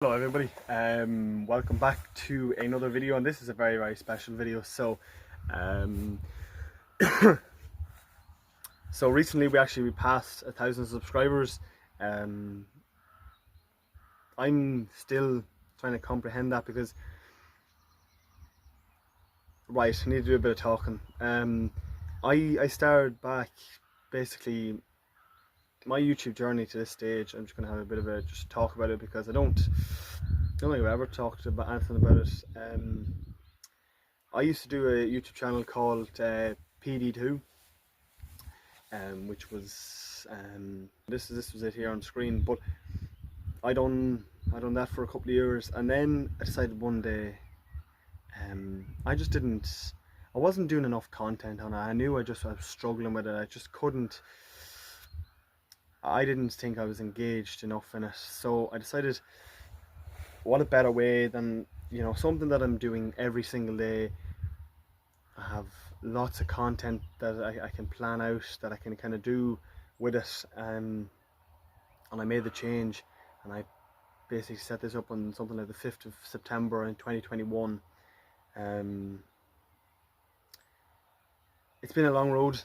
Hello everybody, welcome back to another video, and this is a very special video. Um, so recently we passed 1,000 subscribers. I'm still trying to comprehend that because, right, I need to do a bit of talking. I started back, basically my YouTube journey to this stage. I'm just going to have a bit of a just talk about it because I don't think I've ever talked about anything about it. I used to do a YouTube channel called PD2, which was this was it here on screen. But I done that for a couple of years, and then I decided one day I wasn't doing enough content on it. I knew I was struggling with it. I just couldn't. I didn't think I was engaged enough in it, so I decided, what a better way than, something that I'm doing every single day. I have lots of content that I can plan out, that I can kind of do with it, and I made the change, and I basically set this up on something like the 5th of September in 2021. It's been a long road.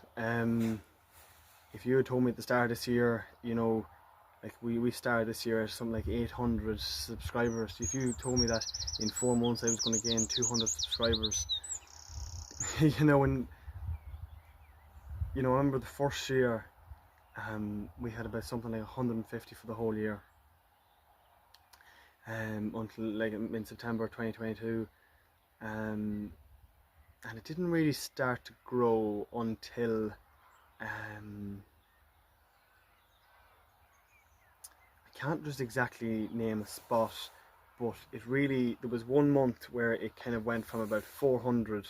If you had told me at the start of this year, like we started this year at something like 800 subscribers. If you told me that in 4 months I was going to gain 200 subscribers, and I remember the first year, we had about something like 150 for the whole year, until like in September 2022, and it didn't really start to grow until I can't just exactly name a spot, but there was 1 month where it kind of went from about 400,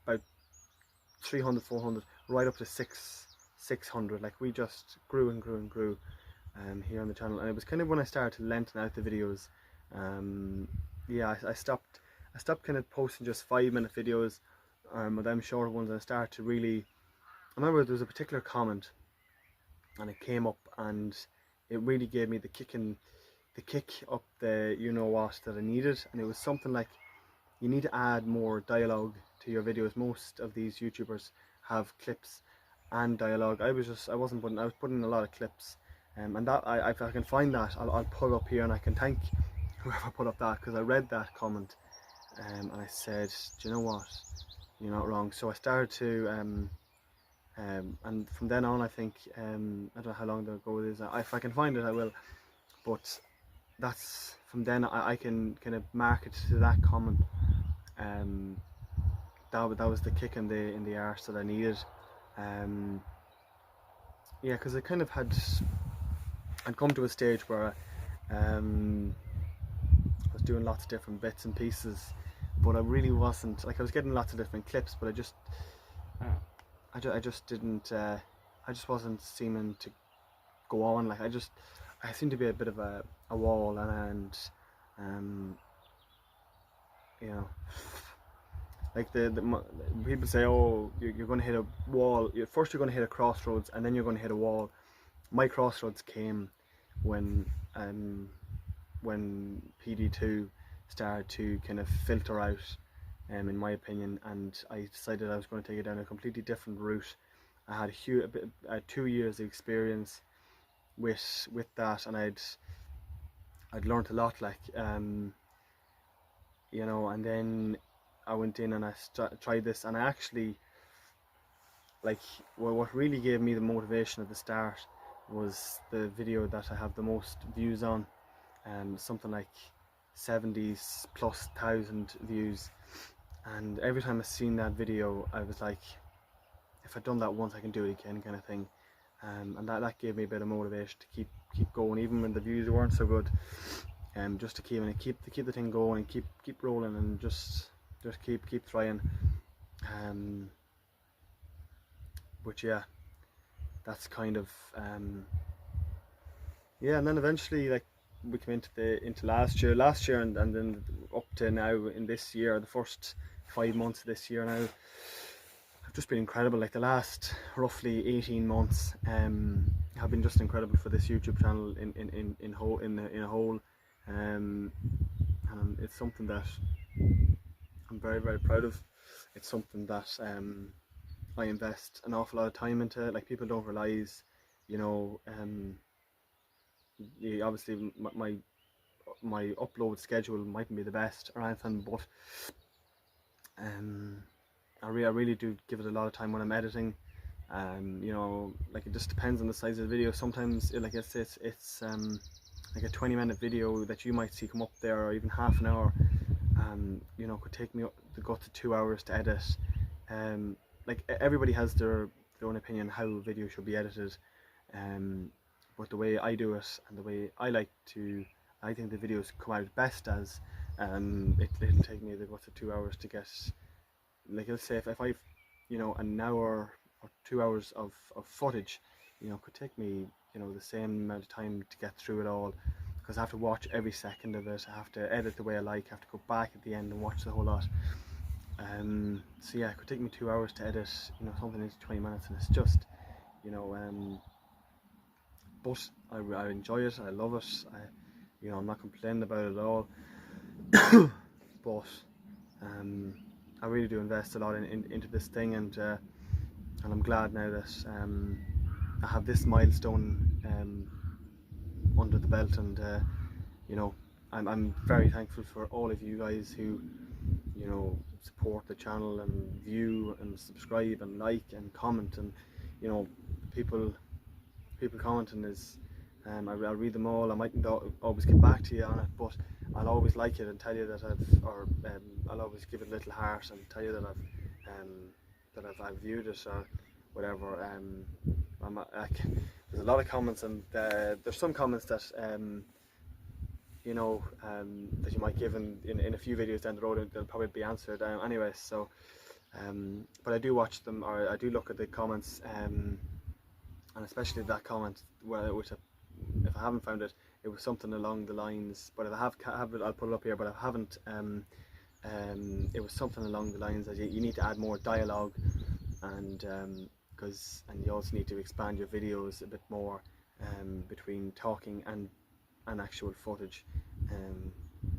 about 300, 400, right up to 600. Like, we just grew and grew and grew here on the channel, and it was kind of when I started to lengthen out the videos. I stopped kind of posting just 5-minute videos, or them shorter ones, and I started to really. I remember there was a particular comment, and it came up, and it really gave me the kick up the what that I needed, and it was something like, you need to add more dialogue to your videos. Most of these YouTubers have clips and dialogue. I was putting a lot of clips, and that if I can find that, I'll put it up here, and I can thank whoever put up that, because I read that comment, and I said, do you know what, you're not wrong. So I started to and from then on, I think, I don't know how long ago it is. If I can find it, I will. But that's from then I can kind of mark it to that comment. That was the kick in the arse that I needed. Yeah, because I kind of I'd come to a stage where I was doing lots of different bits and pieces, but I really wasn't, like, I was getting lots of different clips, but I just didn't. I just wasn't seeming to go on. Like, I seemed to be a bit of a wall, and like the people say, oh, you're going to hit a wall. First you're going to hit a crossroads, and then you're going to hit a wall. My crossroads came when PD2 started to kind of filter out, in my opinion, and I decided I was going to take it down a completely different route. I had 2 years of experience with that, and I'd learned a lot, like, and then I went in and I tried this, and I actually, like, what really gave me the motivation at the start was the video that I have the most views on, something like 70,000+ views. And every time I seen that video, I was like, if I'd done that once, I can do it again, kind of thing. And that gave me a bit of motivation to keep going, even when the views weren't so good. Just to keep the thing going, and keep rolling, and just keep trying. But yeah, that's kind of yeah. And then eventually, like, we came into last year, and then up to now in this year, the first 5 months of this year now have just been incredible. Like, the last roughly 18 months have been just incredible for this YouTube channel in a whole. and it's something that I'm very, very proud of. It's something that I invest an awful lot of time into. Like, people don't realize, you know, obviously my upload schedule mightn't be the best or anything, but I really do give it a lot of time when I'm editing. You know, like, it just depends on the size of the video. Sometimes, like, it's like a 20-minute video that you might see come up there, or even half an hour, you know, could take me up to go to 2 hours to edit. Like, everybody has their own opinion how a video should be edited, but the way I do it and the way I think the videos come out best as, it'll take me go to 2 hours to get, like, let's say if I've, you know, an hour or 2 hours of footage, you know, could take me, you know, the same amount of time to get through it all, because I have to watch every second of it. I have to edit the way I like. I have to go back at the end and watch the whole lot. So yeah, it could take me 2 hours to edit, you know, something into 20 minutes, and it's just, you know, but I enjoy it. I love it. You know, I'm not complaining about it at all. But I really do invest a lot into this thing, and I'm glad now that I have this milestone under the belt, and you know, I'm very thankful for all of you guys who, you know, support the channel and view and subscribe and like and comment, and, you know, people commenting is, I'll read them all. I mightn't always get back to you on it, but I'll always like it and tell you that I'll always give it a little heart and tell you that I've viewed it or whatever. There's a lot of comments, and there's some comments that you know, that you might give in a few videos down the road. They'll probably be answered anyway. So, but I do watch them, or I do look at the comments, and especially that comment which if I haven't found it, it was something along the lines. But if I have it, I'll put it up here. But I haven't. It was something along the lines that you need to add more dialogue, and and you also need to expand your videos a bit more between talking and actual footage.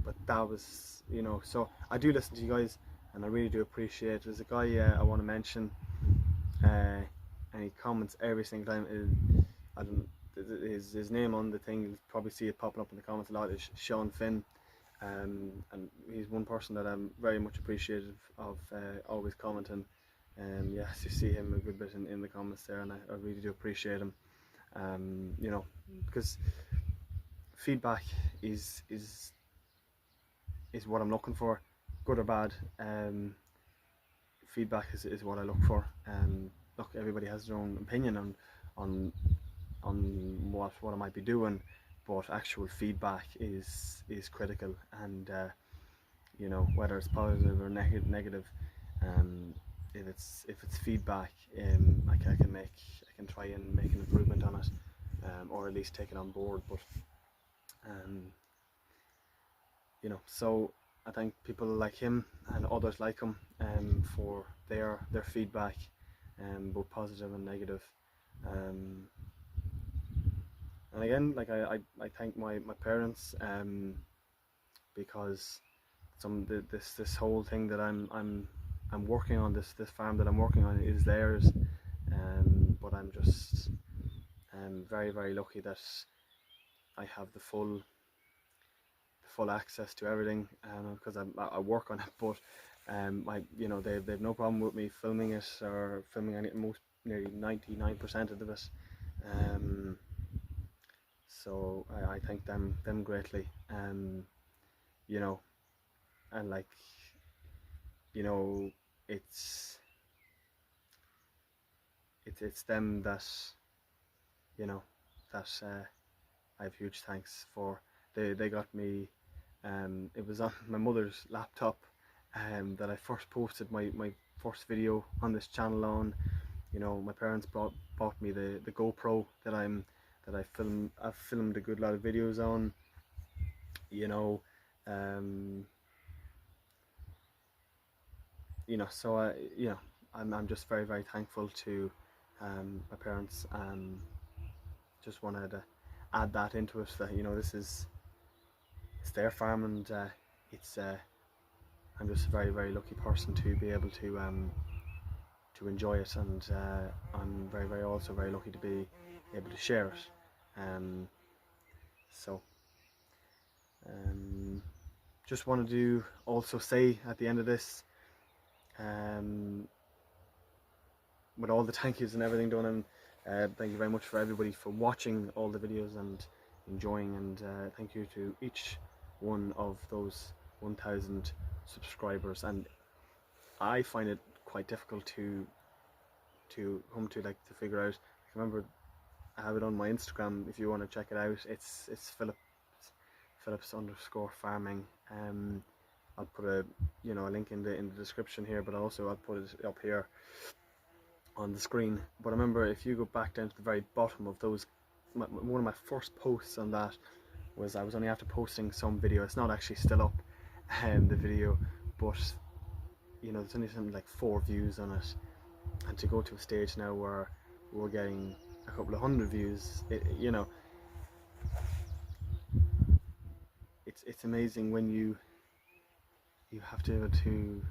But that was, you know, so I do listen to you guys, and I really do appreciate it. There's a guy I want to mention, and he comments every single time. I don't. His name on the thing, you'll probably see it popping up in the comments a lot, is Sean Finn, and he's one person that I'm very much appreciative of, always commenting. Yes, you see him a good bit in the comments there, and I really do appreciate him. You know, because feedback is what I'm looking for, good or bad. Feedback is what I look for. Look, everybody has their own opinion on what I might be doing, but actual feedback is critical, and you know, whether it's positive or negative, if it's feedback, I can try and make an improvement on it, or at least take it on board. But you know, so I thank people like him and others like him for their feedback, both positive and negative. And again, like, I thank my parents, because this whole thing that I'm working on, this farm that I'm working on, is theirs. But I'm just very, very lucky that I have the full access to everything, because I work on it. But you know, they've no problem with me filming it, or filming nearly 99% of it. So I thank them greatly. You know, and, like, you know, it's them that, you know, that I have huge thanks for. They got me. It was on my mother's laptop that I first posted my first video on this channel on. You know, my parents bought me the GoPro that I've filmed a good lot of videos on. You know, you know, so you know, I'm just very, very thankful to my parents. Just wanted to add that into it, that, you know, this is it's their farm, and it's I'm just a very, very lucky person to be able to enjoy it, and I'm very, very also very lucky to be able to share it. So just wanted to also say at the end of this, with all the thank yous and everything done, and thank you very much for everybody for watching all the videos and enjoying, and thank you to each one of those 1,000 subscribers. And I find it quite difficult to come to, like, to figure out. Remember, I have it on my Instagram if you want to check it out. It's Phillips underscore farming. I'll put a link in the description here, but also I'll put it up here on the screen. But remember, if you go back down to the very bottom of those, one of my first posts on that was, I was only after posting some video. It's not actually still up, the video, but there's only something like 4 views on it, and to go to a stage now where we're getting a couple of 100 views, it's amazing when you have to be able to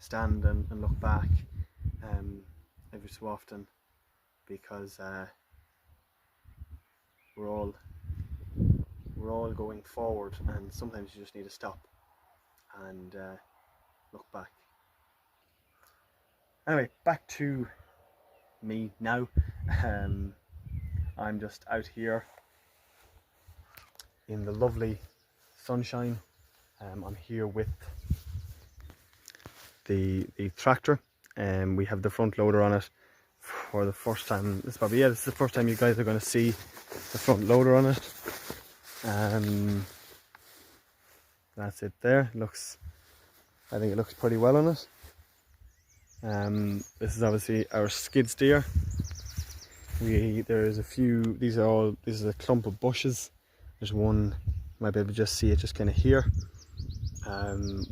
stand and look back every so often, because we're all going forward, and sometimes you just need to stop and look back. Anyway, back to me now. I'm just out here in the lovely sunshine. I'm here with the tractor, and we have the front loader on it for the first time. This is the first time you guys are going to see the front loader on it. That's it there. I think it looks pretty well on it. This is obviously our skid steer. There's a few, this is a clump of bushes. There's one, you might be able to just see it just kind of here.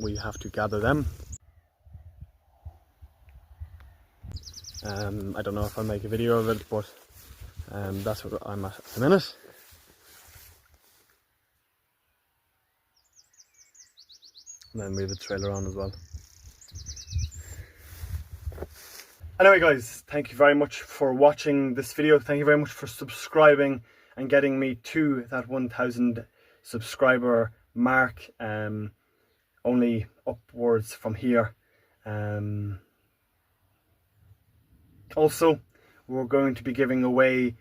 We have to gather them. I don't know if I'll make a video of it, but that's what I'm at the minute. And then we have the trailer on as well. Anyway guys, thank you very much for watching this video. Thank you very much for subscribing and getting me to that 1,000 subscriber mark. Only upwards from here. Also, we're going to be giving away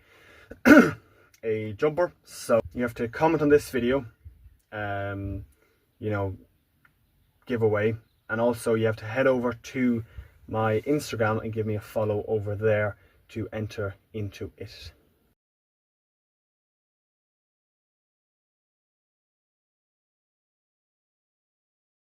a jumper, so you have to comment on this video, giveaway, and also you have to head over to my Instagram and give me a follow over there to enter into it.